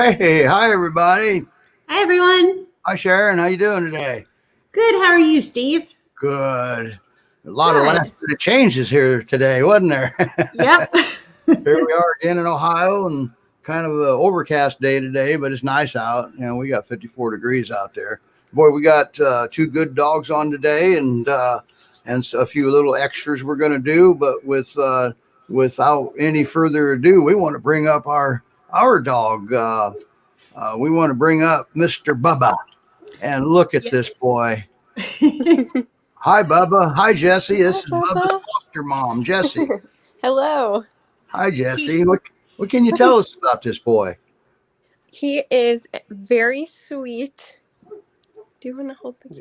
Hey, hi everybody. Hi, everyone. Hi Sharon, how you doing today? Good. How are you, Steve? Good. A lot of Good. last minute changes here today, wasn't there? Yep. Here we are again in Ohio, and kind of an overcast day today, but it's nice out. We got 54 degrees out there. Boy, we got two good dogs on today, and a few little extras we're going to do. But without any further ado, we want to bring up our dog. We want to bring up Mr. Bubba. And look at Yeah. this boy. Hi, Bubba. Hi, Jesse. This is Hi, Bubba's Bubba. foster mom, Jesse. Hello. Hi, Jesse. What can you tell us about this boy? He is very sweet. Do you want to hold the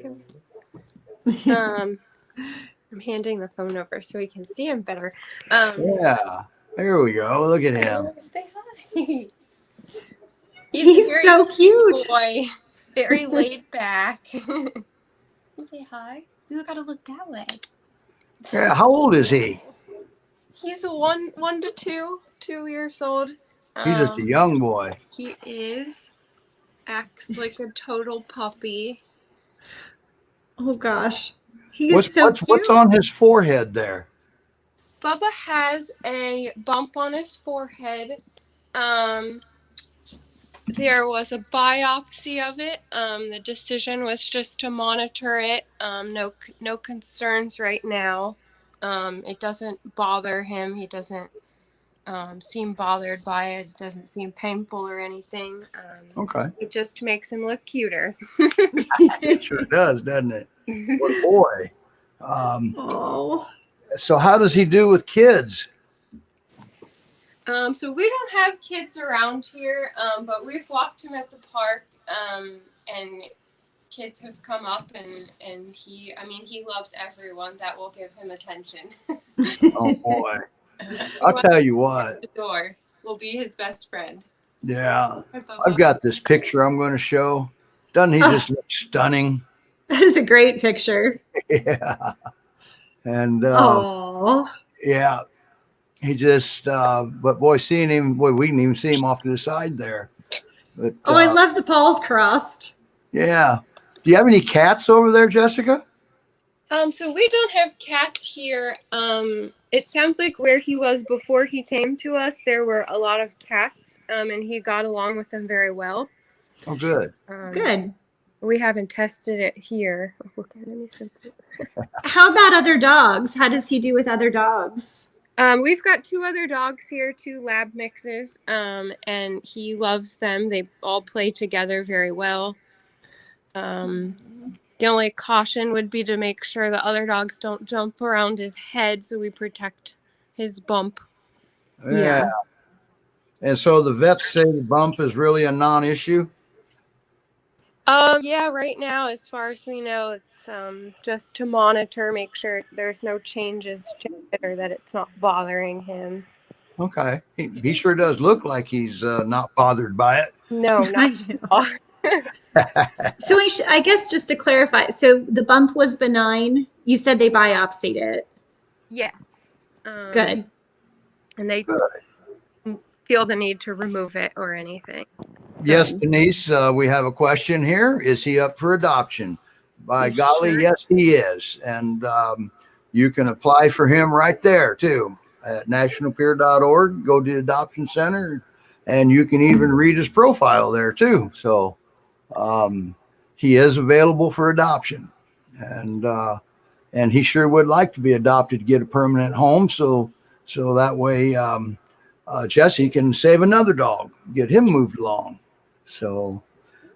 camera? I'm handing the phone over so we can see him better. Yeah, there we go. Look at him. Say hi. He's a very so sweet cute. boy, very laid back. Say hi. You gotta look that way. Yeah, how old is he? He's 1 to 2 years old. He's just a young boy. He acts like a total puppy. Oh gosh, he is so cute. What's on his forehead there? Bubba has a bump on his forehead. There was a biopsy of it. The decision was just to monitor it. No concerns right now. It doesn't bother him. He doesn't seem bothered by it. It doesn't seem painful or anything. Okay. It just makes him look cuter. It sure does, doesn't it? What a boy. Oh. So how does he do with kids? So we don't have kids around here, but we've walked him at the park, and kids have come up, and he loves everyone that will give him attention. Oh boy. I'll tell you what. The door will be his best friend. Yeah. I've got this picture I'm going to show. Doesn't he just look stunning? That is a great picture. Yeah. And yeah, he just but boy, seeing him, boy, we didn't even see him off to the side there. But I love the paws crossed. Yeah. Do you have any cats over there, Jessica? So we don't have cats here. It sounds like where he was before he came to us, there were a lot of cats, and he got along with them very well. Oh, good. Good. We haven't tested it here. Look at him. How about other dogs? How does he do with other dogs? We've got 2 other dogs here, 2 lab mixes, and he loves them. They all play together very well. The only caution would be to make sure the other dogs don't jump around his head, so we protect his bump. Yeah. And so the vets say the bump is really a non-issue? Yeah, right now, as far as we know, it's just to monitor, make sure there's no changes to it or that it's not bothering him. Okay. He sure does look like he's not bothered by it. No, not at all. So I guess just to clarify, so the bump was benign. You said they biopsied it. Yes. Good. And they feel the need to remove it or anything. Yes, Denise, we have a question here. Is he up for adoption? By golly, sure? yes, he is. And you can apply for him right there, too, at nationalpyr.org. Go to the adoption center, and you can even read his profile there, too. So he is available for adoption. And he sure would like to be adopted to get a permanent home. So that way Jesse can save another dog, get him moved along. So,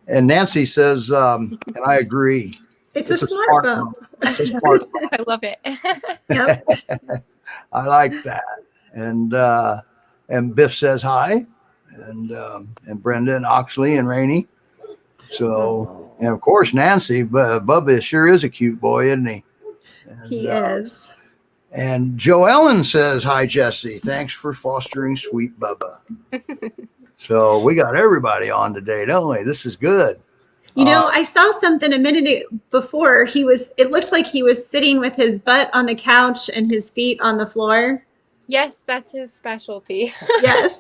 and Nancy says, and I agree. It's a smart bump. It's a smart bump. I love it. Yep. I like that. And Biff says hi, and Brenda and Oxley and Rainey. So, and of course, Nancy, Bubba sure is a cute boy, isn't he? And, He is. And Joe Ellen says, hi, Jesse. Thanks for fostering sweet Bubba. So we got everybody on today, don't we? This is good. You know, I saw something a minute before. It looked like he was sitting with his butt on the couch and his feet on the floor. Yes, that's his specialty. Yes.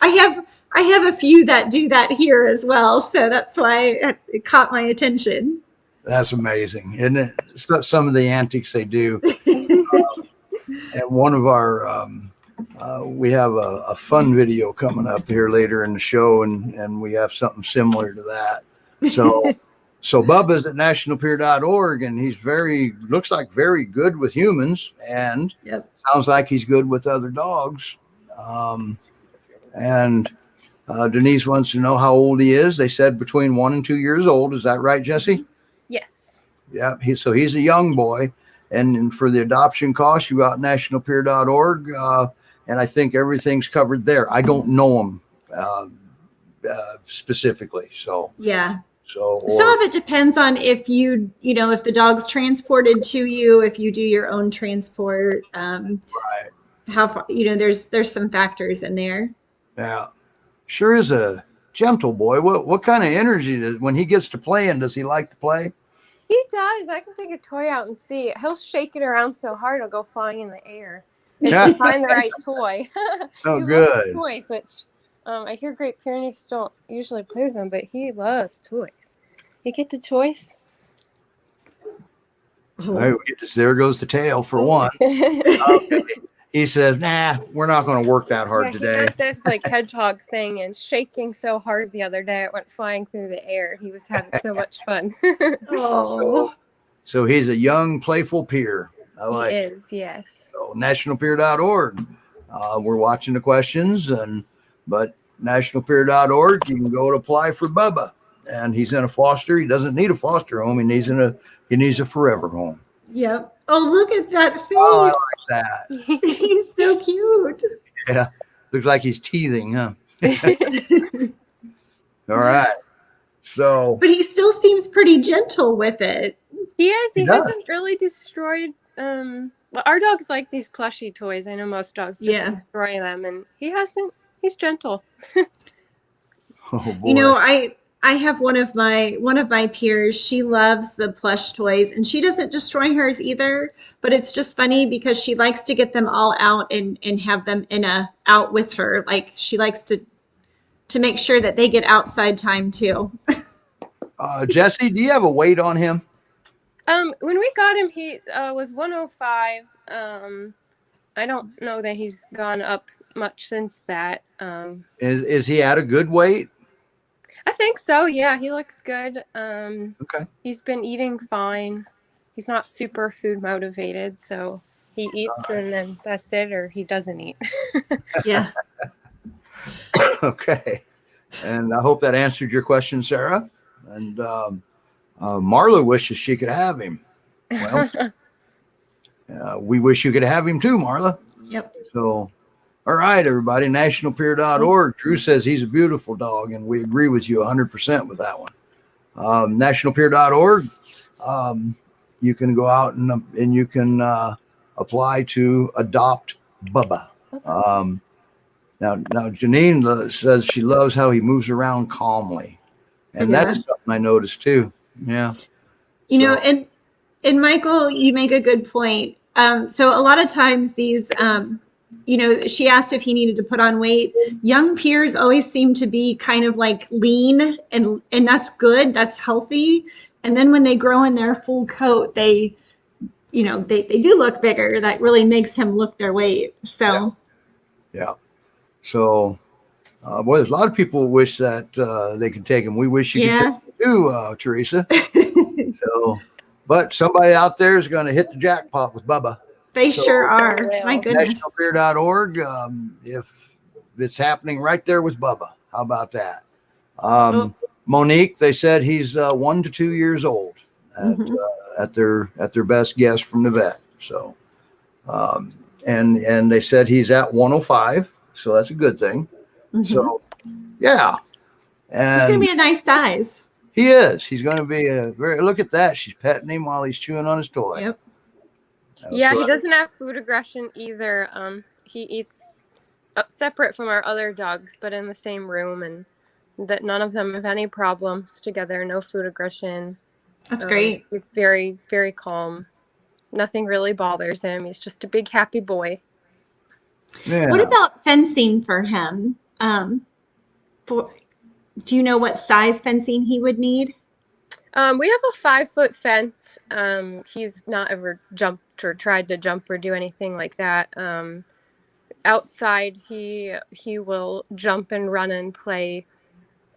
I have a few that do that here as well, so that's why it caught my attention. That's amazing, isn't it? Some of the antics they do. And one of our, we have a fun video coming up here later in the show, and we have something similar to that. So, so Bubba's at nationalpier.org, and he's looks like very good with humans, and Yep. sounds like he's good with other dogs. And Denise wants to know how old he is. They said between 1 and 2 years old. Is that right, Jesse? Yes. Yeah. So he's a young boy. And for the adoption costs, you go out nationalpier.org. And I think everything's covered there. I don't know him specifically. So, Yeah. so Some of it depends on if if the dog's transported to you, if you do your own transport, right. how far, there's some factors in there. Yeah. Sure is a gentle boy. What kind of energy when he gets to playing, does he like to play? He does. I can take a toy out and see it. He'll shake it around so hard it'll go flying in the air. If you find the right toy. Oh, he good. Loves toys, which I hear Great Pyrenees don't usually play with them, but he loves toys. You get the toys? All right, there goes the tail for one. He says, "Nah, we're not going to work that hard today." He got this hedgehog thing and shaking so hard the other day it went flying through the air. He was having so much fun. Oh. So he's a young, playful peer. I like. He is, yes. So nationalpier.org. We're watching the questions, but nationalpier.org. You can go to apply for Bubba, and he's in a foster. He doesn't need a foster home. He needs a forever home. Yep. Oh, look at that face. Oh, I like that. He's so cute. Yeah. Looks like he's teething, huh? All right. So. But he still seems pretty gentle with it. He is. He does. hasn't really destroyed. Well, our dogs like these plushy toys. I know most dogs just destroy them, and he hasn't. He's gentle. Oh boy. I have one of my peers. She loves the plush toys, and she doesn't destroy hers either. But it's just funny because she likes to get them all out and have them out with her. Like she likes to make sure that they get outside time too. Jesse, do you have a weight on him? When we got him, he was 105. I don't know that he's gone up much since that. Is he at a good weight? I think so. Yeah, he looks good. Okay. He's been eating fine. He's not super food motivated, so he eats and then that's it, or he doesn't eat. Yeah. Okay. And I hope that answered your question, Sarah. And Marla wishes she could have him. Well, we wish you could have him too, Marla. Yep. So, all right, everybody, nationalpier.org. Drew says he's a beautiful dog, and we agree with you 100% with that one. Nationalpier.org. You can go out and you can apply to adopt Bubba. Now Janine says she loves how he moves around calmly. And that is something I noticed too. Yeah. And Michael, you make a good point. So a lot of times these, she asked if he needed to put on weight. Young peers always seem to be kind of like lean, and that's good. That's healthy. And then when they grow in their full coat, they do look bigger. That really makes him look their weight. So. Yeah. So, boy, there's a lot of people who wish that they could take him. We wish you could take him too, Teresa. But somebody out there is going to hit the jackpot with Bubba. They sure are. My goodness. Nationalpier.org. If it's happening right there with Bubba, how about that? Monique, they said he's 1 to 2 years old at their best guess from the vet. So, and they said he's at 105. So that's a good thing. So, yeah. And he's going to be a nice size. He is. He's going to be look at that. She's petting him while he's chewing on his toy. Yep. Yeah, he doesn't have food aggression either. He eats separate from our other dogs, but in the same room, and that none of them have any problems together. No food aggression. That's great. He's very, very calm. Nothing really bothers him. He's just a big happy boy. Yeah. What about fencing for him? For, do you know what size fencing he would need? We have a 5-foot fence. He's not ever jumped or tried to jump or do anything like that. Outside, he will jump and run and play,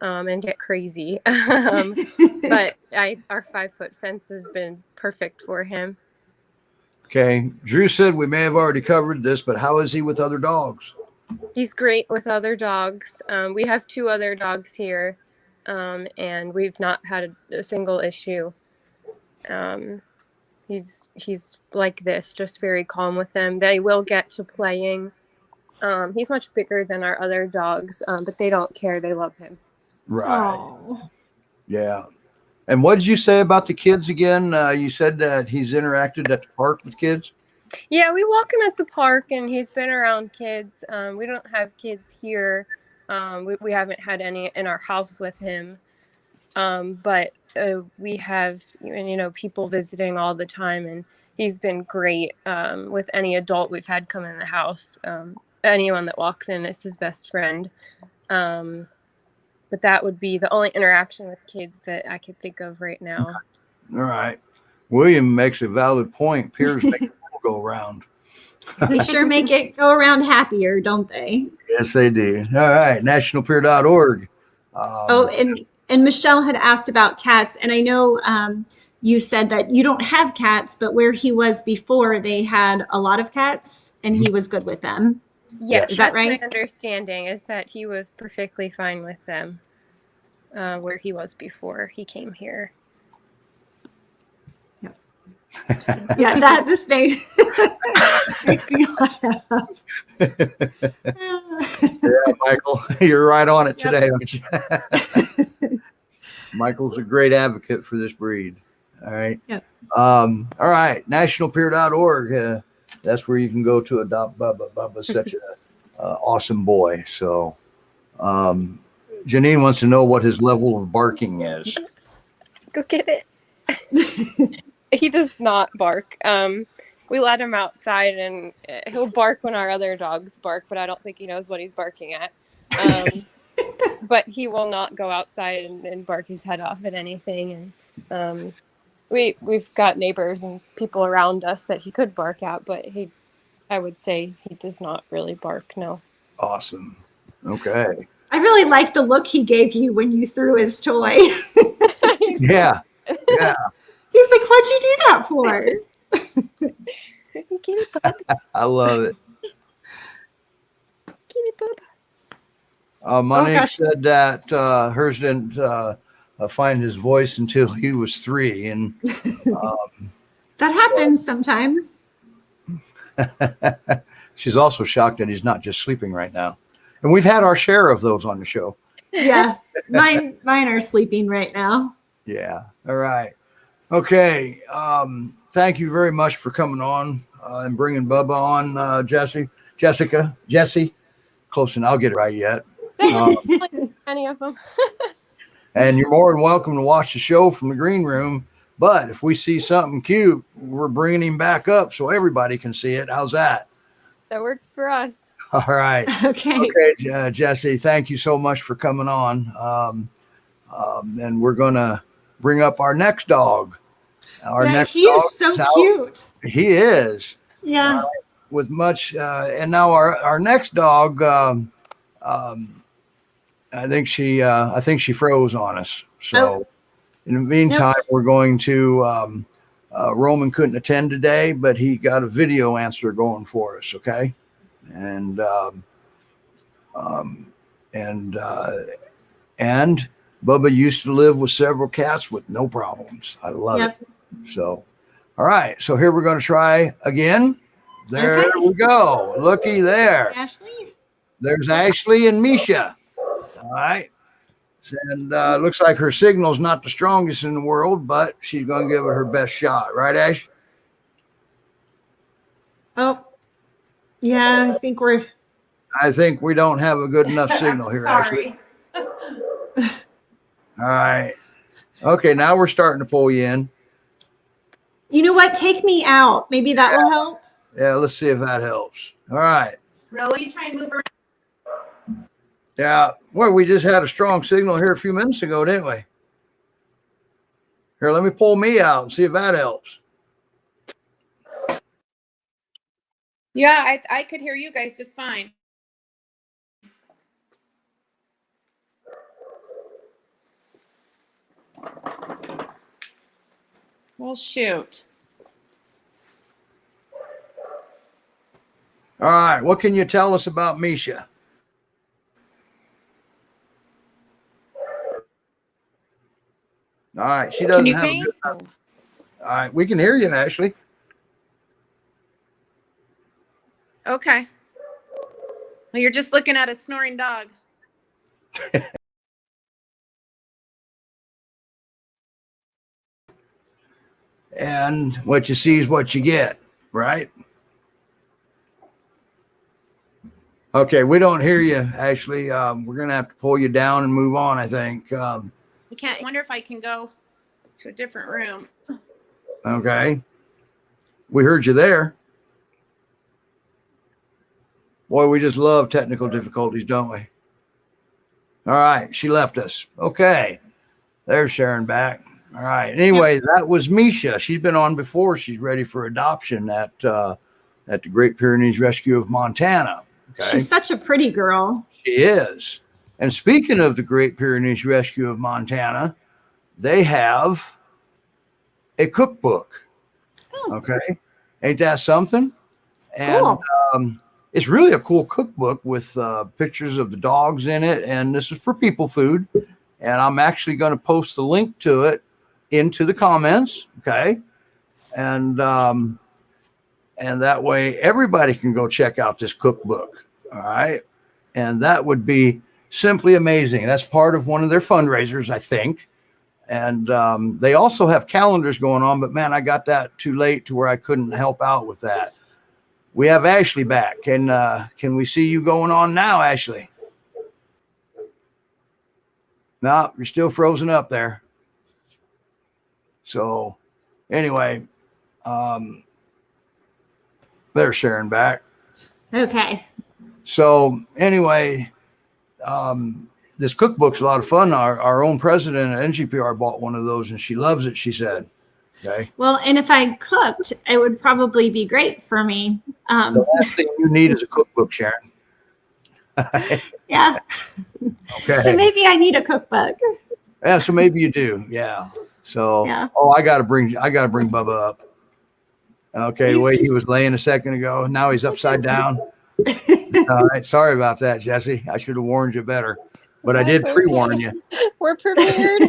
and get crazy. But our 5-foot fence has been perfect for him. Okay. Drew said we may have already covered this, but how is he with other dogs? He's great with other dogs. We have 2 other dogs here, and we've not had a single issue. He's like this, just very calm with them. They will get to playing. He's much bigger than our other dogs, but they don't care. They love him. Right. Oh, Yeah. And what did you say about the kids again? You said that he's interacted at the park with kids. Yeah, we walk him at the park, and he's been around kids. We don't have kids here. We haven't had any in our house with him. But we have, people visiting all the time, and he's been great with any adult we've had come in the house. Anyone that walks in is his best friend. But that would be the only interaction with kids that I could think of right now. All right. William makes a valid point. Peers make it go around. they sure make it go around happier, don't they? Yes, they do. All right. Nationalpeer.org. Oh, and Michelle had asked about cats, and I know you said that you don't have cats, but where he was before, they had a lot of cats, and he was good with them. Yes, Is that that's right? my understanding, is that he was perfectly fine with them where he was before he came here. Yeah, this makes me laugh. Yeah, Michael, you're right on it today, aren't you? Michael's a great advocate for this breed. All right. Yep. All right. Nationalpeer.org. That's where you can go to adopt Bubba. Bubba's such a awesome boy. So Janine wants to know what his level of barking is. Go get it. He does not bark. We let him outside, and he'll bark when our other dogs bark, but I don't think he knows what he's barking at. But he will not go outside and bark his head off at anything. And we've got neighbors and people around us that he could bark at, but I would say he does not really bark. No. Awesome. Okay. I really like the look he gave you when you threw his toy. Yeah. Yeah. He's like, "What'd you do that for?" Kitty Bub. I love it. Kitty Bub. Monique gosh. said that hers didn't find his voice until he was 3. And That happens sometimes. she's also shocked that he's not just sleeping right now. And we've had our share of those on the show. Yeah, mine are sleeping right now. Yeah. All right. Okay. Thank you very much for coming on and bringing Bubba on, Jesse. Close enough. I'll get it right yet. Any of them. And you're more than welcome to watch the show from the green room. But if we see something cute, we're bringing him back up so everybody can see it. How's that? That works for us. All right. Okay. Okay, Jesse, thank you so much for coming on. And we're going to bring up our next dog. He is so cute. He is. Yeah. With much, and now our next dog, I think she froze on us. So in the meantime, we're going to, Roman couldn't attend today, but he got a video answer going for us. Okay. And Bubba used to live with several cats with no problems. I love it. So, all right. So here we're going to try again. There we go. Looky there. Ashley? There's Ashley and Misha. All right. And looks like her signal's not the strongest in the world, but she's going to give it her best shot. Right, Ash? Oh, yeah. I think we don't have a good enough signal here, Ashley. All right. Okay, now we're starting to pull you in. You know what? Take me out. Maybe that will help. Yeah, let's see if that helps. All right. Really try and move around. Yeah. Well, we just had a strong signal here a few minutes ago, didn't we? Here, let me pull me out and see if that helps. Yeah, I could hear you guys just fine. Well, shoot. All right. What can you tell us about Misha? All right. She doesn't Can you have hear a me? good. All right. We can hear you, Ashley. Okay. Well, you're just looking at a snoring dog. And what you see is what you get, right? Okay, we don't hear you, Ashley. We're going to have to pull you down and move on, I think. I can't. I wonder if I can go to a different room. Okay. We heard you there. Boy, we just love technical difficulties, don't we? All right, she left us. Okay. There's Sharon back. All right. Anyway, that was Misha. She's been on before. She's ready for adoption at the Great Pyrenees Rescue of Montana. Okay. She's such a pretty girl. She is. And speaking of the Great Pyrenees Rescue of Montana, they have a cookbook. Oh. Okay. Ain't that something? And Cool. it's really a cool cookbook with pictures of the dogs in it. And this is for people food. And I'm actually going to post the link to it into the comments. Okay. And that way everybody can go check out this cookbook. All right. And that would be simply amazing. That's part of one of their fundraisers, I think. And they also have calendars going on, but man, I got that too late to where I couldn't help out with that. We have Ashley back. Can we see you going on now, Ashley? No, you're still frozen up there. So anyway, there's Sharon back. Okay. So anyway, this cookbook's a lot of fun. Our own president at NGPR bought one of those and she loves it, she said. Okay. Well, and if I cooked, it would probably be great for me. The last thing you need is a cookbook, Sharon. Yeah. Okay. So maybe I need a cookbook. Yeah, so maybe you do. Yeah. So Yeah. I gotta bring Bubba up. Okay, the way he was laying a second ago. Now he's upside down. All right. Sorry about that, Jesse. I should have warned you better. But I did pre-warn you. We're prepared.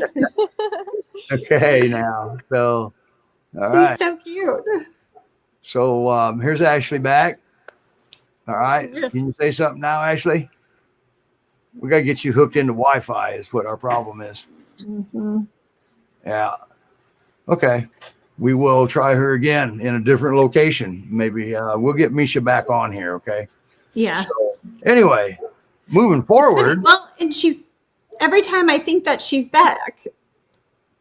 Okay, now. So all right. He's so cute. So here's Ashley back. All right. Can you say something now, Ashley? We got to get you hooked into Wi-Fi is what our problem is. Mm-hmm. Yeah. Okay. We will try her again in a different location. Maybe we'll get Misha back on here. Okay. Yeah. So, anyway, moving forward. Well, and every time I think that she's back,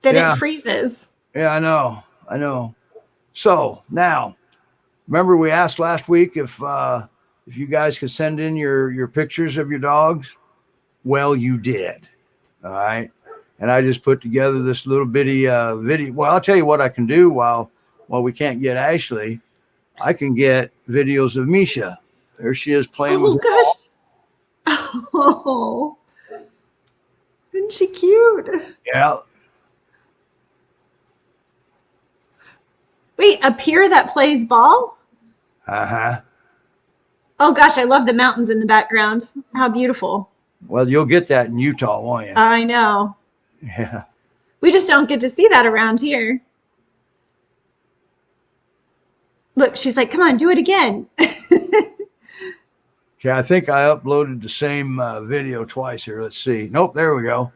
then Yeah. it freezes. Yeah, I know. So now, remember we asked last week if you guys could send in your pictures of your dogs. Well, you did. All right. And I just put together this little bitty video. Well, I'll tell you what I can do while we can't get Ashley. I can get videos of Misha. There she is playing with. Oh gosh. Oh, isn't she cute? Yeah. Wait, a Pyr that plays ball? Uh-huh. Oh gosh, I love the mountains in the background. How beautiful. Well, you'll get that in Utah, won't you? I know. Yeah. We just don't get to see that around here. Look, she's like, come on, do it again. Okay, I think I uploaded the same video twice here. Let's see. Nope, there we go.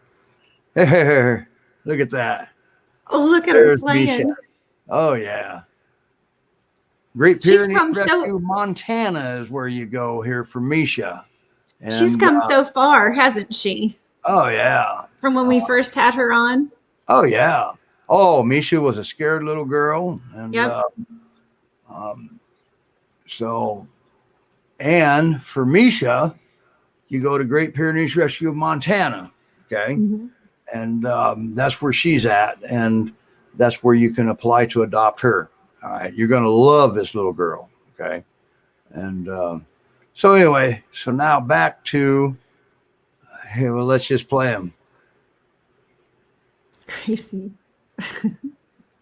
Look at that. Oh, look at her There's playing. Misha. Oh, yeah. Great She's Pyrenees come Rescue, Montana is where you go here for Misha. And, She's come so far, hasn't she? Oh, yeah. From when we first had her on. Oh, yeah. Oh, Misha was a scared little girl. And Yep. um, so, and for Misha, you go to Great Pyrenees Rescue of Montana. Okay. Mhm. And that's where she's at. And that's where you can apply to adopt her. All right. You're going to love this little girl. Okay. And so, anyway, so now back to, hey, well, let's just play them. Crazy.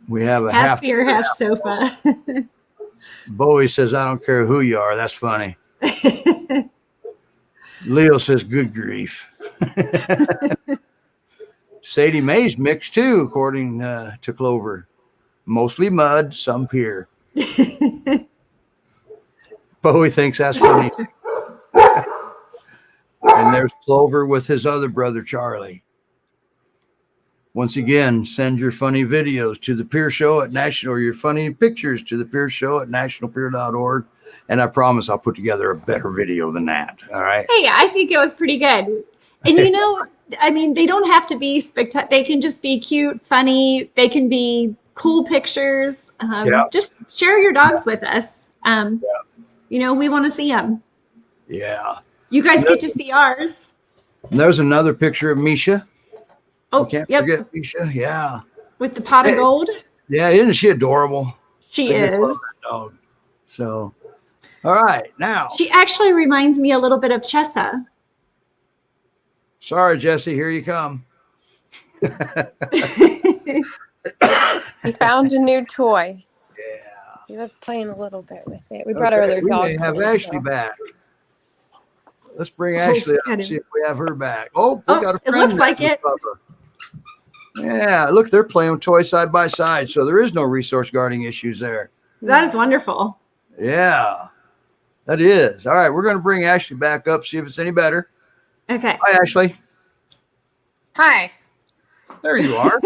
We have a Half beer, half sofa. Bowie says, I don't care who you are. That's funny. Leo says, good grief. Sadie Mae's mixed too, according to Clover. Mostly mud, some Pyr. Bowie thinks that's funny. And there's Clover with his other brother, Charlie. Once again, send your funny videos to the Pyr Show at National, or your funny pictures to the Pyr Show at nationalpyr.org. And I promise I'll put together a better video than that. All right. Hey, I think it was pretty good. And you know, I mean, they don't have to be spectacular. They can just be cute, funny. They can be cool pictures. Yeah. Just share your dogs with us. You know, we want to see them. Yeah. You guys get to see ours. And there's another picture of Misha. Oh, Can't yep. forget Misha. Yeah. With the pot of gold. Yeah. Isn't she adorable? She I just love is. that dog. So, all right. Now, She actually reminds me a little bit of Chessa. sorry, Jesse. Here you come. He found a new toy. Yeah. He was playing a little bit with it. We brought our other We may dogs. have in, Ashley so- back. Let's bring Ashley up got and him. see if we have her back. Oh, we Oh, got a it friend. looks like named it. Bubba. Yeah, look, they're playing with toys side by side, so there is no resource guarding issues there. That is wonderful. Yeah, that is. All right, we're going to bring Ashley back up, see if it's any better. Okay. Hi, Ashley. Hi. There you are.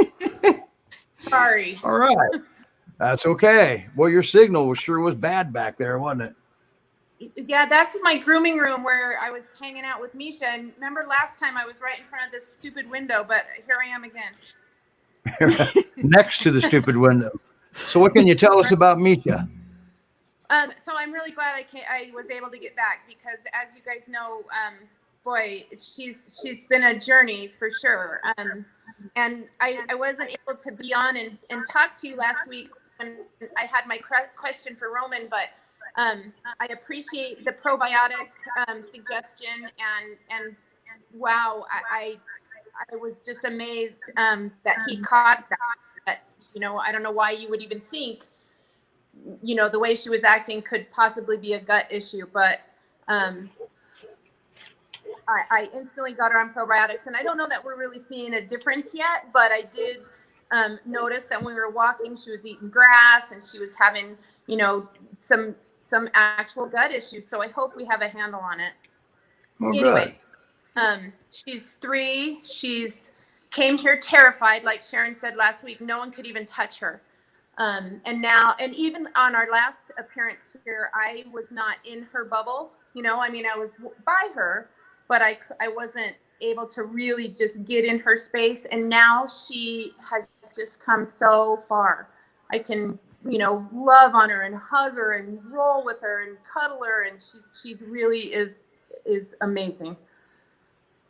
Sorry. All right. That's okay. Well, your signal sure was bad back there, wasn't it? Yeah, that's my grooming room where I was hanging out with Misha. And remember last time I was right in front of this stupid window, but here I am again. Next to the stupid window. So what can you tell us about Misha? So I'm really glad I was able to get back because, as you guys know, boy, she's been a journey for sure. And I wasn't able to be on and talk to you last week when I had my question for Roman, but I appreciate the probiotic suggestion and wow, I was just amazed that he caught that. You know, I don't know why you would even think, you know, the way she was acting could possibly be a gut issue, but I instantly got her on probiotics, and I don't know that we're really seeing a difference yet, but I did notice that when we were walking, she was eating grass and she was having, you know, some actual gut issues. So I hope we have a handle on it. Oh, Anyway, good. she's 3. She's came here terrified, like Sharon said last week. No one could even touch her. And even on our last appearance here, I was not in her bubble. You know, I mean, I was by her, but I wasn't able to really just get in her space. And now she has just come so far. I can, you know, love on her and hug her and roll with her and cuddle her. And she really is amazing.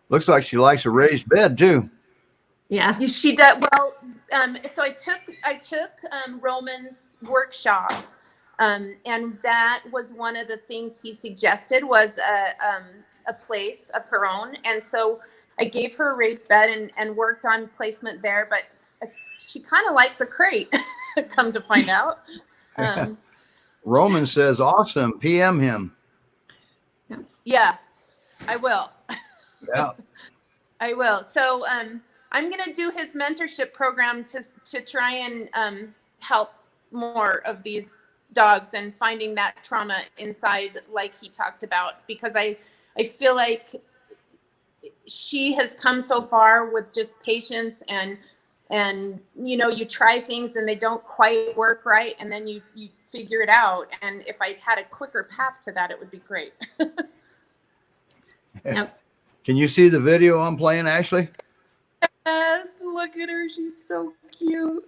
Looks like she likes a raised bed too. Yeah. She does well. So I took Roman's workshop, and that was one of the things he suggested was a place of her own. And so I gave her a raised bed and worked on placement there. But she kind of likes a crate. Come to find out. Roman says, "Awesome." PM him. Yeah, I will. Yeah. I will. So I'm going to do his mentorship program to try and help more of these dogs and finding that trauma inside, like he talked about, because I feel like she has come so far with just patience and you know, you try things and they don't quite work right, and then you figure it out. And if I had a quicker path to that, it would be great. Yep. Can you see the video I'm playing, Ashley? Yes, look at her. She's so cute.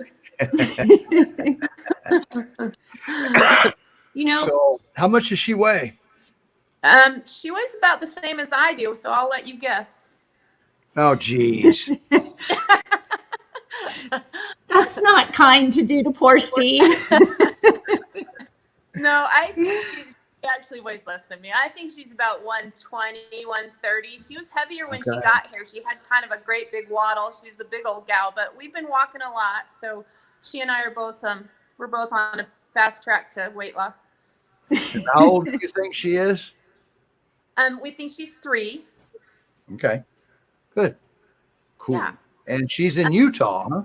You know, So how much does she weigh? She weighs about the same as I do, so I'll let you guess. Oh, geez. that's not kind to do to poor Steve. No, I think she actually weighs less than me. I think she's about 120, 130. She was heavier when she Okay. got here. She had kind of a great big waddle. She's a big old gal, but we've been walking a lot, so she and I are both we're both on a fast track to weight loss. And how old do you think she is? We think she's 3. Okay. Good. Cool. Yeah. And she's in Utah, huh?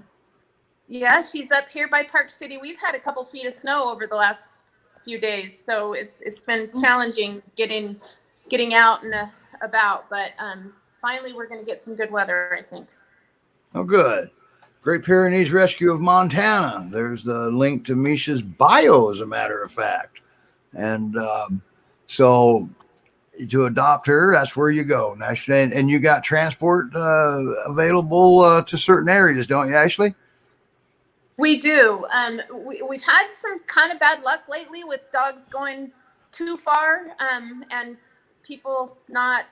Yeah, she's up here by Park City. We've had a couple feet of snow over the last few days, so it's been challenging getting out and about. But finally, we're going to get some good weather, I think. Oh, good. Great Pyrenees Rescue of Montana. There's the link to Misha's bio, as a matter of fact. And so to adopt her, that's where you go. And you got transport available to certain areas, don't you, Ashley? We do. We've had some kind of bad luck lately with dogs going too far and people not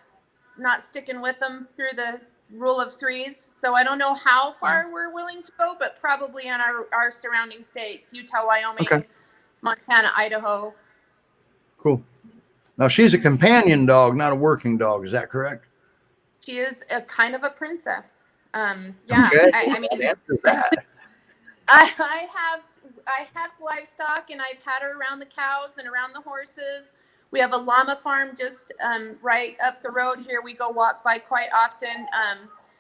sticking with them through the rule of 3s. So I don't know how far we're willing to go, but probably in our surrounding states, Utah, Wyoming, Okay. Montana, Idaho. Cool. Now, she's a companion dog, not a working dog. Is that correct? She is a kind of a princess. Yeah, Okay. I mean, Answer that. I have livestock, and I've had her around the cows and around the horses. We have a llama farm just right up the road here. We go walk by quite often.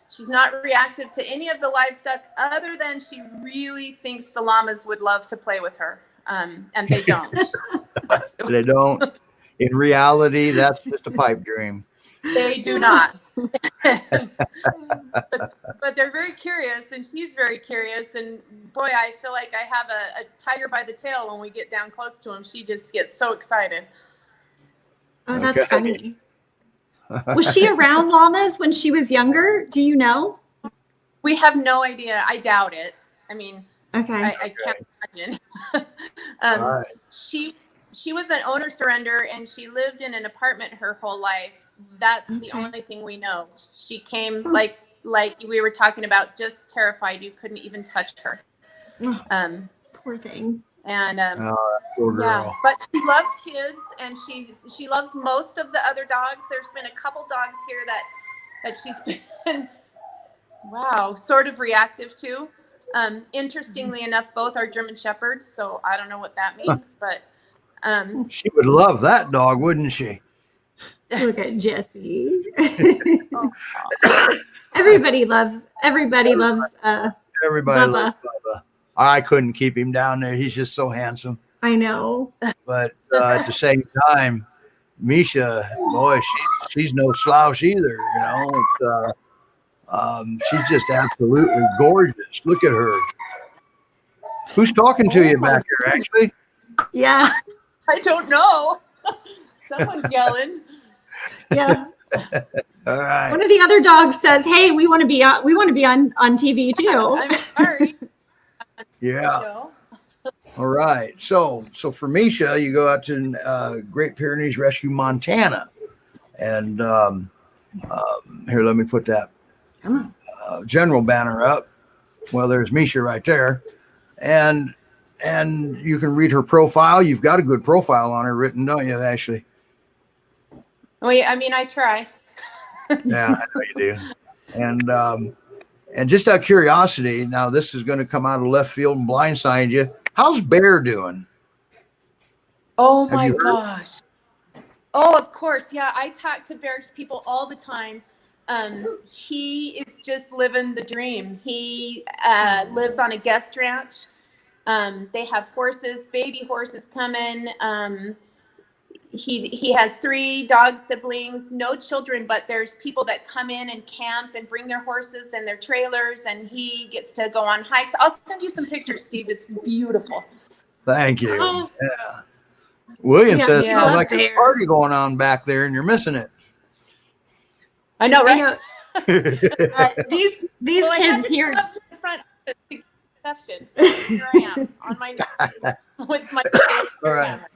She's not reactive to any of the livestock, other than she really thinks the llamas would love to play with her, and they don't. They don't. In reality, that's just a pipe dream. They do not. but they're very curious, and he's very curious. And boy, I feel like I have a tiger by the tail when we get down close to him. She just gets so excited. Oh, that's Okay. funny. Was she around llamas when she was younger? Do you know? We have no idea. I doubt it. I mean, Okay. I can't imagine. All right. She was an owner surrender, and she lived in an apartment her whole life. That's the Okay. only thing we know. She came like we were talking about, just terrified. You couldn't even touch her. Poor thing. And Poor yeah, girl. but she loves kids, and she loves most of the other dogs. There's been a couple dogs here that she's been sort of reactive to. Interestingly enough, both are German Shepherds, so I don't know what that means, but She would love that dog, wouldn't she? Look at Jessie. oh, Everybody loves Everybody Bubba. loves Bubba. I couldn't keep him down there. He's just so handsome. I know. But at the same time, Misha, boy, she's no slouch either. You know, she's just absolutely gorgeous. Look at her. Who's talking to you back here, actually? Yeah. I don't know. Someone's yelling. Yeah. All right. One of the other dogs says, "Hey, we want to be on TV too." I'm sorry. Yeah. So, All right. So for Misha, you go out to Great Pyrenees Rescue Montana, and here, let me put that Come on. general banner up. Well, there's Misha right there, and you can read her profile. You've got a good profile on her written, don't you, Ashley? I mean, I try. Yeah, I know you do. And just out of curiosity, now this is going to come out of left field and blindside you. How's Bear doing? Oh Have my you heard? gosh. Oh, of course. Yeah, I talk to Bear's people all the time. He is just living the dream. He lives on a guest ranch. They have horses, baby horses coming. He has 3 dog siblings, no children, but there's people that come in and camp and bring their horses and their trailers, and he gets to go on hikes. I'll send you some pictures, Steve. It's beautiful. Thank you. Oh. Yeah. William Yeah, says yeah. sounds like a Bear. party going on back there, and you're missing it. I know, I right? know. These Well, I had kids to here. come up to the front office to get reception. So here I am on my knees with my All right. camera.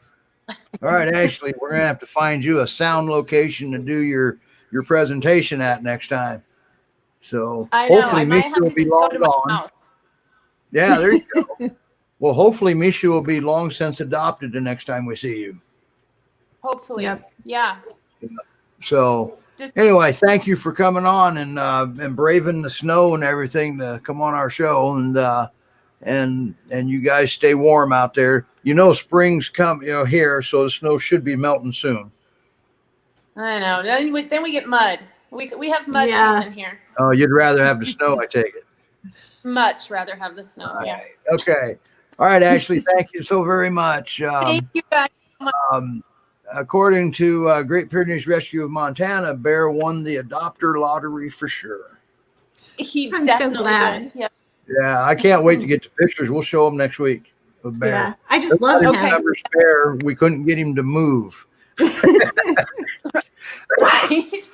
All right, Ashley, we're gonna have to find you a sound location to do your presentation at next time. So I know. hopefully I might Misha have will to be just go long to my gone. house. Yeah, there you go. Well, hopefully Misha will be long since adopted the next time we see you. Hopefully. Yep. Yeah. So Just anyway, thank you for coming on and braving the snow and everything to come on our show, and you guys stay warm out there. You know, spring's come, here, so the snow should be melting soon. I know. Then we get mud. We have mud Yeah. season here. Oh, you'd rather have the snow, I take it. Much rather have the snow. All Yeah. right. Okay. All right, Ashley, thank you so very much. Thank you guys. According to Great Pyrenees Rescue of Montana, Bear won the adopter lottery for sure. He I'm so definitely glad. did. Yeah. Yeah, I can't wait to get the pictures. We'll show them next week of Bear. Yeah, I just love Nobody him. Okay. remembers Bear. We couldn't get him to move. Right.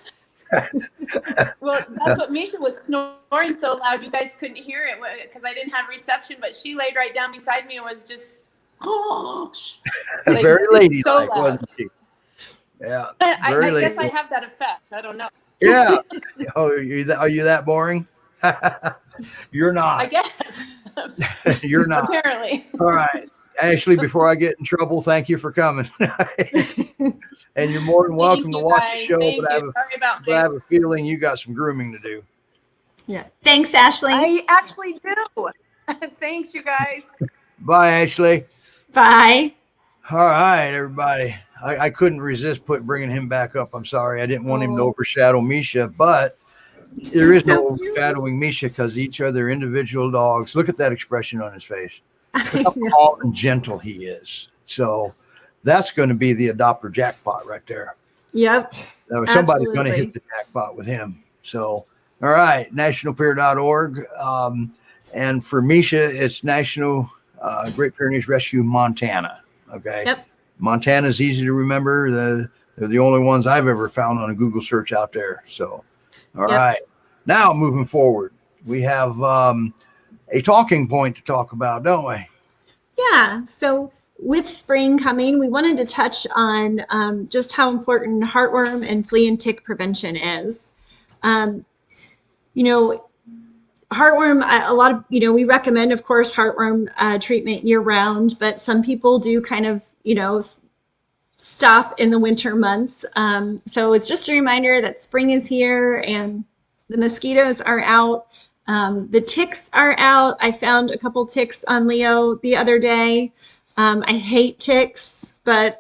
Well, that's what Misha was snoring so loud you guys couldn't hear it because I didn't have reception. But she laid right down beside me and was just, like, Very ladylike, so loud. wasn't she? Yeah. I Very guess I ladylike. have that effect. I don't know. Yeah. Oh, are you that boring? You're I not. guess. You're not. Apparently. All right. Ashley, before I get in trouble, thank you for coming. And you're more than welcome Thank to you, watch guys. the show, Thank but I you. Sorry about I have a feeling you got some grooming to do. Yeah. Thanks, Ashley. I actually do. Thanks, you guys. Bye, Ashley. Bye. All right, everybody. I couldn't resist bringing him back up. I'm sorry. I didn't want him to Oh. overshadow Misha, but there is no overshadowing Misha because each are their individual dogs. Look at that expression on his face. Look how calm and gentle he is. So that's going to be the adopter jackpot right there. Yep. Somebody's going to Absolutely. hit the jackpot with him. So, all right, nationalpyr.org. And for Misha, it's National Great Pyrenees Rescue Montana. Okay. Yep. Montana's easy to remember. They're the only ones I've ever found on a Google search out there. So, all right. Now moving forward, we have a talking point to talk about, don't we? Yeah. So with spring coming, we wanted to touch on just how important heartworm and flea and tick prevention is. Heartworm, a lot of, we recommend, of course, heartworm treatment year round, but some people do kind of, stop in the winter months. So it's just a reminder that spring is here and the mosquitoes are out. The ticks are out. I found a couple ticks on Leo the other day. I hate ticks, but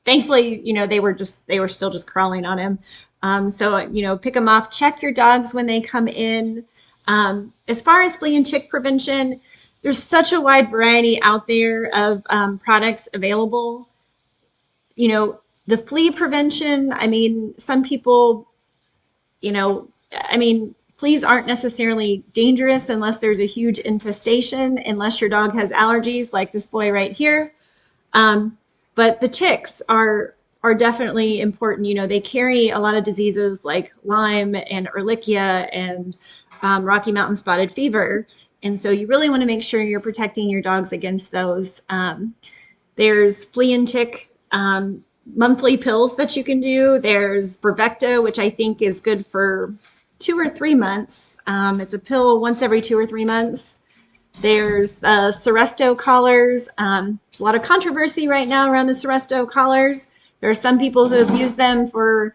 thankfully, they were still just crawling on him. So pick them off, check your dogs when they come in. As far as flea and tick prevention, there's such a wide variety out there of products available. The flea prevention, some people, fleas aren't necessarily dangerous unless there's a huge infestation, unless your dog has allergies like this boy right here. But the ticks are definitely important. They carry a lot of diseases like Lyme and Ehrlichia and Rocky Mountain spotted fever. And so you really want to make sure you're protecting your dogs against those. There's flea and tick monthly pills that you can do. There's Brevecta, which I think is good for 2 or 3 months. It's a pill once every 2 or 3 months. There's Seresto collars. There's a lot of controversy right now around the Seresto collars. There are some people who have used them for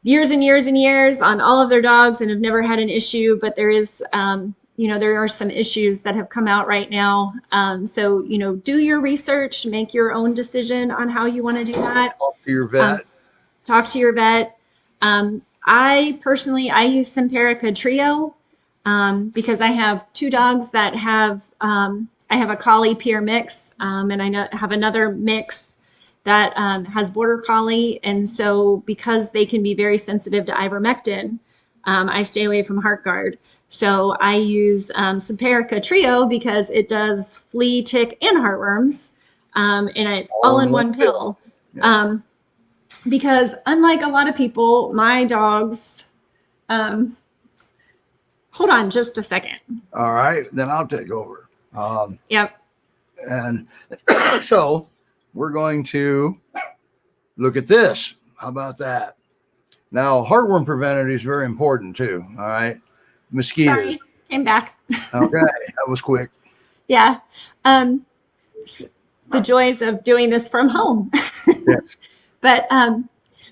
years and years and years on all of their dogs and have never had an issue, but there is, there are some issues that have come out right now. So, do your research, make your own decision on how you want to do that. Talk to your vet. Talk to your vet. I personally use Simparica Trio because I have 2 dogs that have, I have a Collie Pyr mix and I have another mix that has Border Collie. And so because they can be very sensitive to ivermectin, I stay away from HeartGuard. So I use Simparica Trio because it does flea, tick, and heartworms. And it's all in one pill. Because unlike a lot of people, my dogs, Hold on just a second. All right, then I'll take over. Yep. And so we're going to look at this. How about that? Now, heartworm preventative is very important too. All right. Mosquitoes. Sorry, came back. Okay, that was quick. Yeah. The joys of doing this from home. Yes. But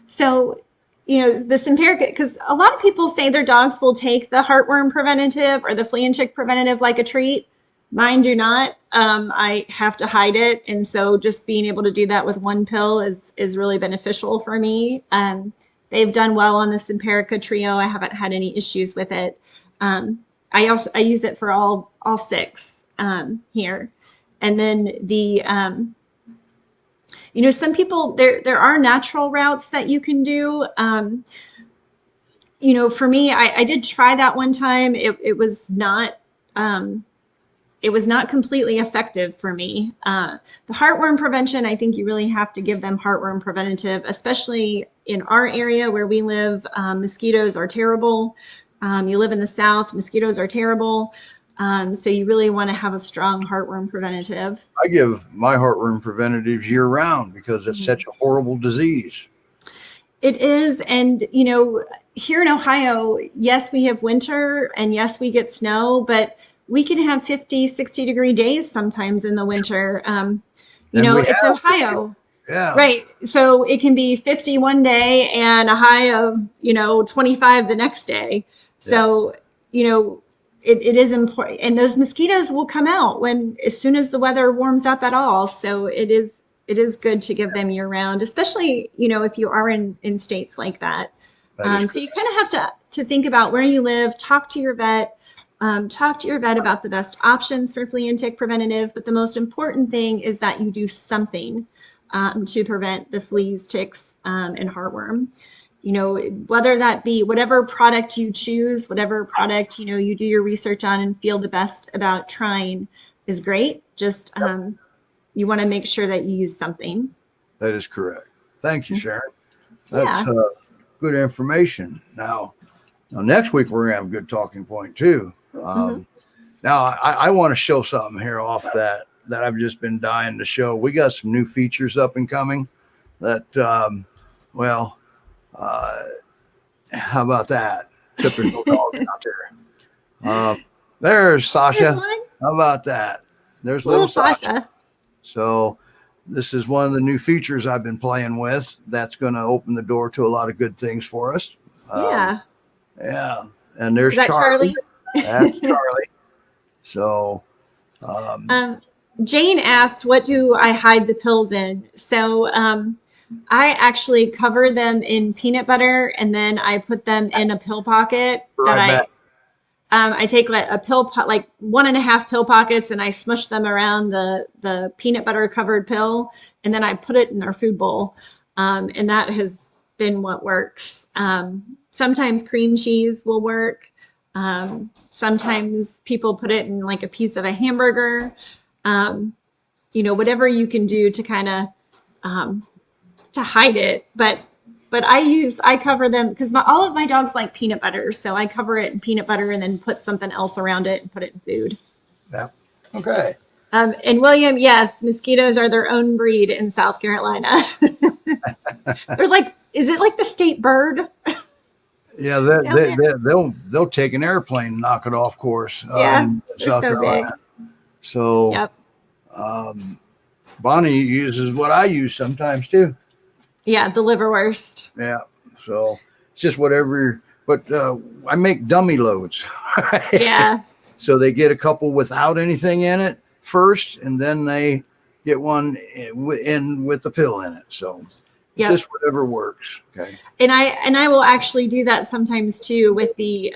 so, the Simparica, because a lot of people say their dogs will take the heartworm preventative or the flea and tick preventative like a treat. Mine do not. I have to hide it. And so just being able to do that with one pill is really beneficial for me. They've done well on the Simparica trio. I haven't had any issues with it. I use it for all 6 here. And then the, some people, there are natural routes that you can do. For me, I did try that one time. It was not completely effective for me. The heartworm prevention, I think you really have to give them heartworm preventative, especially in our area where we live. Mosquitoes are terrible. You live in the South, mosquitoes are terrible. So you really want to have a strong heartworm preventative. I give my heartworm preventatives year round because it's such a horrible disease. It is. And, here in Ohio, yes, we have winter and yes, we get snow, but we can have 50, 60-degree days sometimes in the winter. It's Ohio. Yeah. Right. So it can be 50 one day and a high of, 25 the next day. So, it is important. And those mosquitoes will come out as soon as the weather warms up at all. So it is good to give them year round, especially, if you are in states like that. So you kind of have to think about where you live, talk to your vet about the best options for flea and tick preventative. But the most important thing is that you do something to prevent the fleas, ticks, and heartworm. Whether that be whatever product you choose, whatever product, you do your research on and feel the best about trying is great. Just you want to make sure that you use something. That is correct. Thank you, Sharon. That's good information. Now, next week, we're going to have a good talking point too. Now, I want to show something here off that I've just been dying to show. We got some new features up and coming that, how about that? Except there's no dogs out there. There's Sasha. How about that? There's little Sasha. So this is one of the new features I've been playing with. That's going to open the door to a lot of good things for us. Yeah. And there's Charlie. That's Charlie. So Jane asked, what do I hide the pills in? So I actually cover them in peanut butter and then I put them in a pill pocket I take like a pill like 1.5 pill pockets and I smush them around the peanut butter covered pill and then I put it in their food bowl. And that has been what works. Sometimes cream cheese will work. Sometimes people put it in like a piece of a hamburger. Whatever you can do to kind of to hide it. But I cover them because all of my dogs like peanut butter. So I cover it in peanut butter and then put something else around it and put it in food. Yeah. Okay. And William, yes, mosquitoes are their own breed in South Carolina. They're like, is it like the state bird? Yeah, they'll take an airplane and knock it off course. In South Carolina. Big. So yep. Bonnie uses what I use sometimes too. Yeah, the liverwurst. Yeah, so it's just whatever. But I make dummy loads. Yeah. So they get a couple without anything in it first, and then they get one in with the pill in it. So yep. Just whatever works. Okay. And I will actually do that sometimes too with the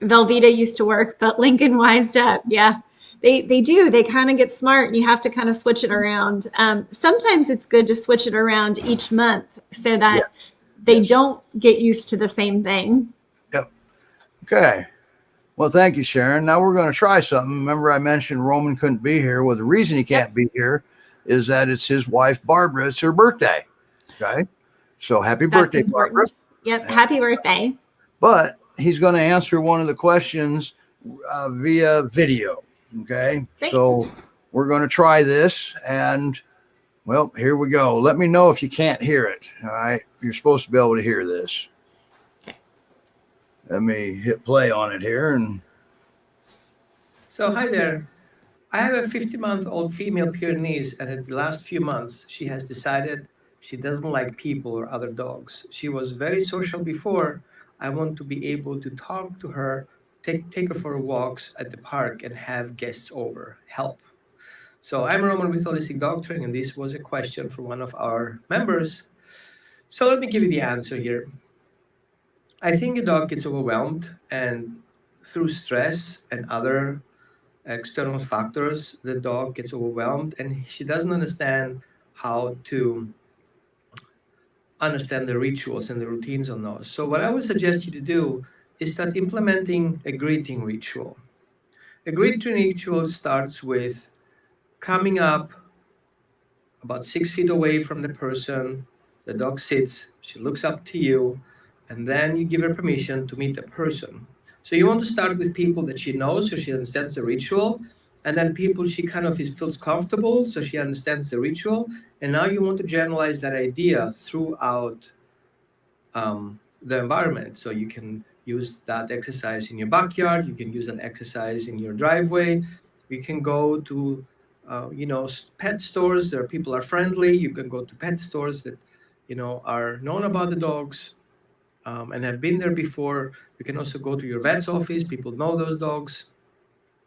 Velveeta used to work, but Lincoln wised up. Yeah. They do. They kind of get smart and you have to kind of switch it around. Sometimes it's good to switch it around each month so that they don't get used to the same thing. Yep. Okay. Well, thank you, Sharon. Now we're going to try something. Remember I mentioned Roman couldn't be here. Well, the reason he can't be here is that it's his wife, Barbara. It's her birthday. Okay. So happy birthday, Barbara. Yep. Happy birthday. But he's going to answer one of the questions via video. Okay. Great. So we're going to try this, and well, here we go. Let me know if you can't hear it. All right. You're supposed to be able to hear this. Okay. Let me hit play on it here. And So, hi there. I have a 50-month-old female Pyrenees, and in the last few months, she has decided she doesn't like people or other dogs. She was very social before. I want to be able to talk to her, take her for walks at the park, and have guests over. Help. So, I'm Roman with Holistic Dog Training, and this was a question from one of our members. So, let me give you the answer here. I think a dog gets overwhelmed, and through stress and other external factors, the dog gets overwhelmed and she doesn't understand how to understand the rituals and the routines on those. So what I would suggest you to do is start implementing a greeting ritual. A greeting ritual starts with coming up about 6 feet away from the person. The dog sits, she looks up to you, and then you give her permission to meet the person. So you want to start with people that she knows, so she understands the ritual, and then people she kind of feels comfortable, so she understands the ritual. And now you want to generalize that idea throughout the environment. So you can use that exercise in your backyard, you can use that exercise in your driveway, you can go to pet stores where people are friendly. You can go to pet stores that are known about the dogs. And have been there before. You can also go to your vet's office. People know those dogs.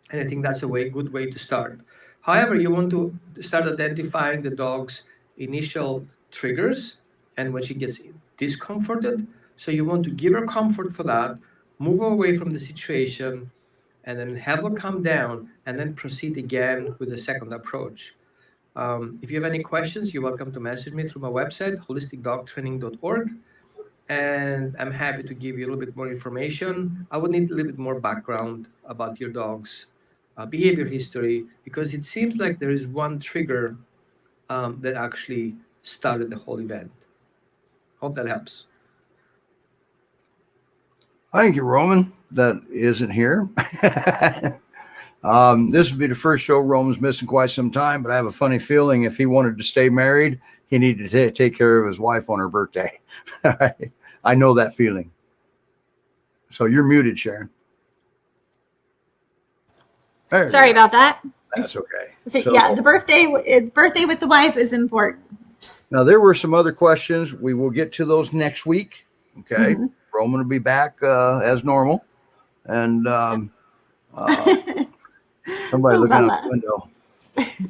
And I think that's a good way to start. However, you want to start identifying the dog's initial triggers and when she gets discomforted. So you want to give her comfort for that, move away from the situation, and then have her calm down, and then proceed again with the second approach. If you have any questions, you're welcome to message me through my website, holisticdogtraining.org. And I'm happy to give you a little bit more information. I would need a little bit more background about your dog's behavior history, because it seems like there is one trigger that actually started the whole event. Hope that helps. thank you, Roman. That isn't here. This would be the first show Roman's missing quite some time, but I have a funny feeling if he wanted to stay married, he needed to take care of his wife on her birthday. I know that feeling. So you're muted, Sharon. Sorry about that. That's okay. So, yeah, the birthday with the wife is important. Now, there were some other questions. We will get to those next week. Okay. Mm-hmm. Roman will be back as normal. And somebody looking out the window.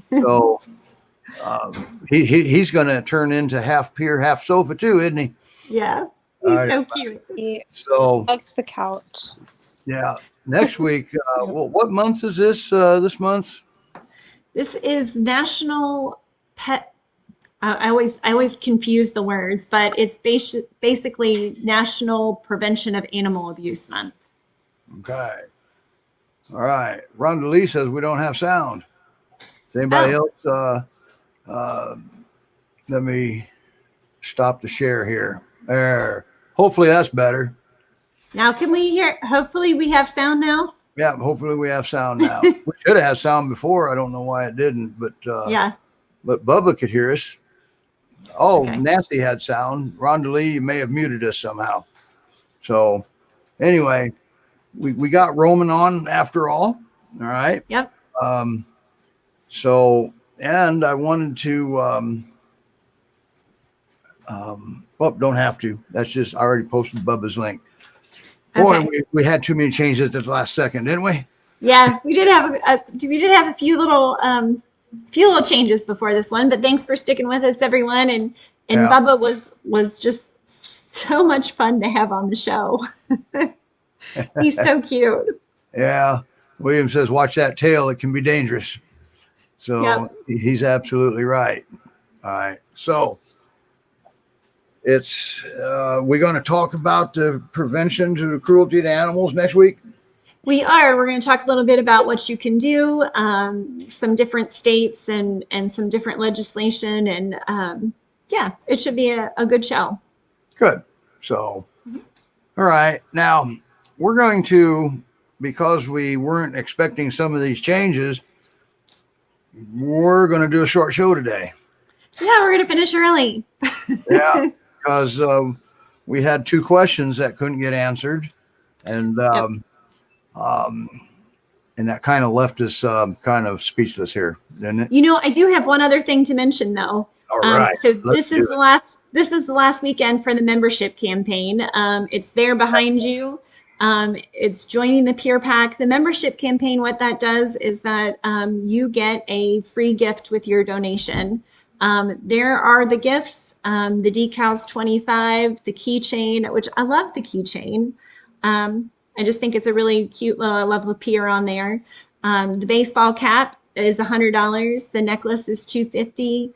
So he's going to turn into half Pyr, half sofa too, isn't he? Yeah. He's so cute. He So loves the couch. yeah, next week. What month is this? This month? This is National Pet. I always confuse the words, but it's basically National Prevention of Animal Abuse Month. Okay. All right. Rhonda Lee says we don't have sound. Does anybody else? Let me stop the share here. There. Hopefully that's better. Now, can we hear? Hopefully we have sound now. Yeah, hopefully we have sound now. We should have had sound before. I don't know why it didn't, but Yeah. But Bubba could hear us. Oh, Okay. Nancy had sound. Rhonda Lee, you may have muted us somehow. So anyway, we got Roman on after all. All right. Yep. So, and I wanted to, well, don't have to. That's just, I already posted Bubba's link. Boy, Okay. we had too many changes at the last second, didn't we? Yeah, we did have a few little changes before this one, but thanks for sticking with us, everyone. And Yeah. Bubba was just so much fun to have on the show. He's so cute. Yeah. William says, watch that tail. It can be dangerous. So Yep. he's absolutely right. All right. So it's, we're going to talk about the prevention to cruelty to animals next week. We're going to talk a little bit about what you can do, some different states and some different legislation. And yeah, it should be a good show. Good. So, all right. Now, we're going to, because we weren't expecting some of these changes, we're going to do a short show today. Yeah, we're gonna finish early. Yeah, because we had 2 questions that couldn't get answered, and and that kind of left us kind of speechless here, didn't it? You know, I do have one other thing to mention though. All right. So let's this is do the it. last weekend for the membership campaign. It's there behind you. It's joining the Pyr Pack. The membership campaign, what that does is that you get a free gift with your donation. There are the gifts, the decals 25, the keychain, which I love the keychain. I just think it's a really cute little, I love the Pyr on there. The baseball cap is $100. The necklace is $250.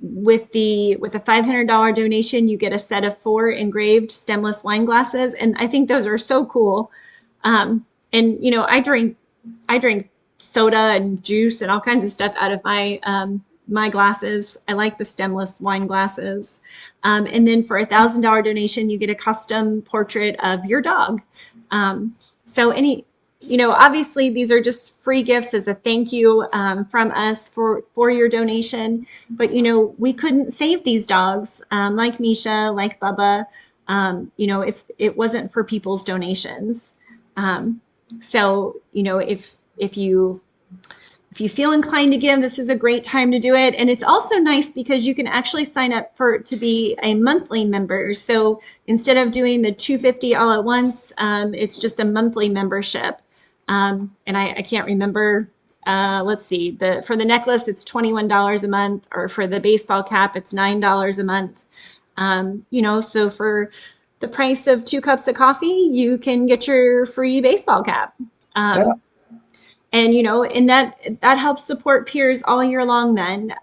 With a $500 donation, you get a set of 4 engraved stemless wine glasses, and I think those are so cool. And you know, I drink soda and juice and all kinds of stuff out of my glasses. I like the stemless wine glasses. And then for $1,000 donation, you get a custom portrait of your dog. So you know, obviously these are just free gifts as a thank you from us for your donation. But, you know, we couldn't save these dogs like Misha, like Bubba, you know, if it wasn't for people's donations. So, you know, if you feel inclined to give, this is a great time to do it. And it's also nice because you can actually sign up to be a monthly member. So instead of doing the $250 all at once, it's just a monthly membership. And I can't remember, let's see, for the necklace, it's $21 a month, or for the baseball cap, it's $9 a month. You know, so for the price of 2 cups of coffee, you can get your free baseball cap. Yeah. And, you know, and that helps support Pyrs all year long then.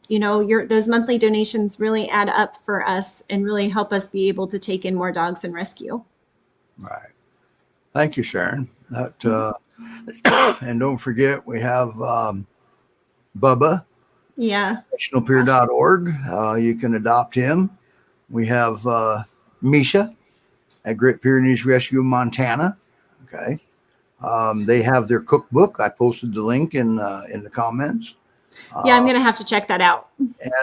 You know, those monthly donations really add up for us and really help us be able to take in more dogs and rescue. Right. Thank you, Sharon. That and don't forget, we have Bubba, Yeah. nationalpyr.org. You can adopt him. We have Misha at Great Pyrenees Rescue Montana. Okay. They have their cookbook. I posted the link in the comments. Yeah, I'm going to have to check that out.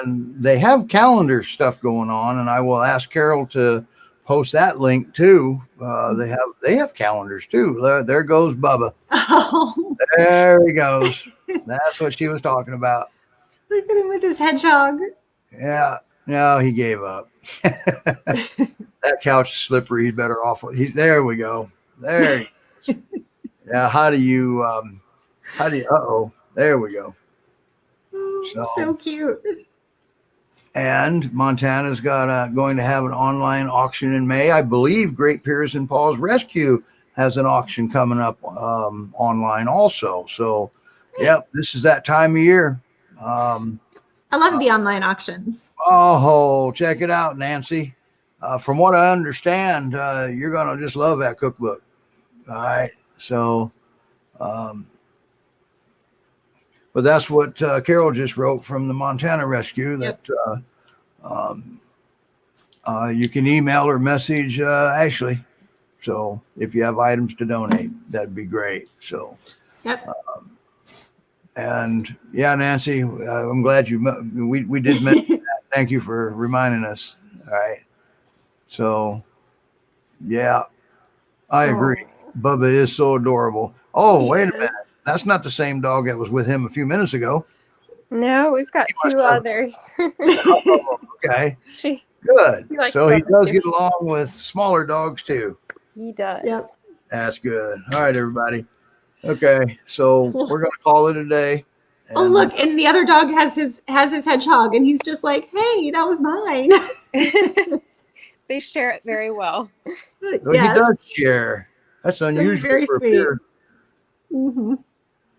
And they have calendar stuff going on, and I will ask Carol to post that link too. They have calendars too. There goes Bubba. Oh, There he goes. That's what she was talking about. look at him with his hedgehog. Yeah. No, he gave up. That couch is slippery. He's better off. There we go. There. Yeah. How do you? There we go. Oh, so cute. And Montana's going to have an online auction in May. I believe Great Pyrs and Paws Rescue has an auction coming up online also. So, yep, this is that time of year. I love the online auctions. Oh, check it out, Nancy. From what I understand, you're going to just love that cookbook. All right. So, but that's what Carol just wrote from the Montana Rescue, that you can email or message Ashley. So if you have items to donate, that'd be great. So, Yep. And yeah, Nancy, I'm glad we did mention that. Thank you for reminding us. All right. So, yeah, I agree. Bubba is so adorable. Oh, wait a minute. That's not the same dog that was with him a few minutes ago. No, we've got 2 others. Oh, okay. Good. So he does get along with smaller dogs too. He does. Yep. That's good. All right, everybody. Okay, so we're going to call it a day. Oh, look, and the other dog has his hedgehog, and he's just like, hey, that was mine. They share it very well. So yes. He does share. That's unusual. Very for sweet. Mm-hmm.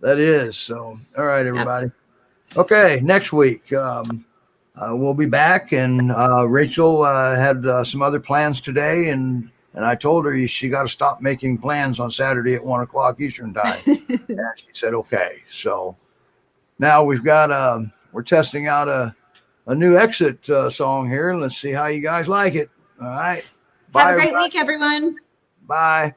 That is. So, all right, everybody. Yep. Okay, next week we'll be back, and Rachel had some other plans today, and I told her she got to stop making plans on Saturday at 1:00 Eastern time. And she said, okay. So now we've got we're testing out a new exit song here. Let's see how you guys like it. All right. Have a great week, everyone. Bye.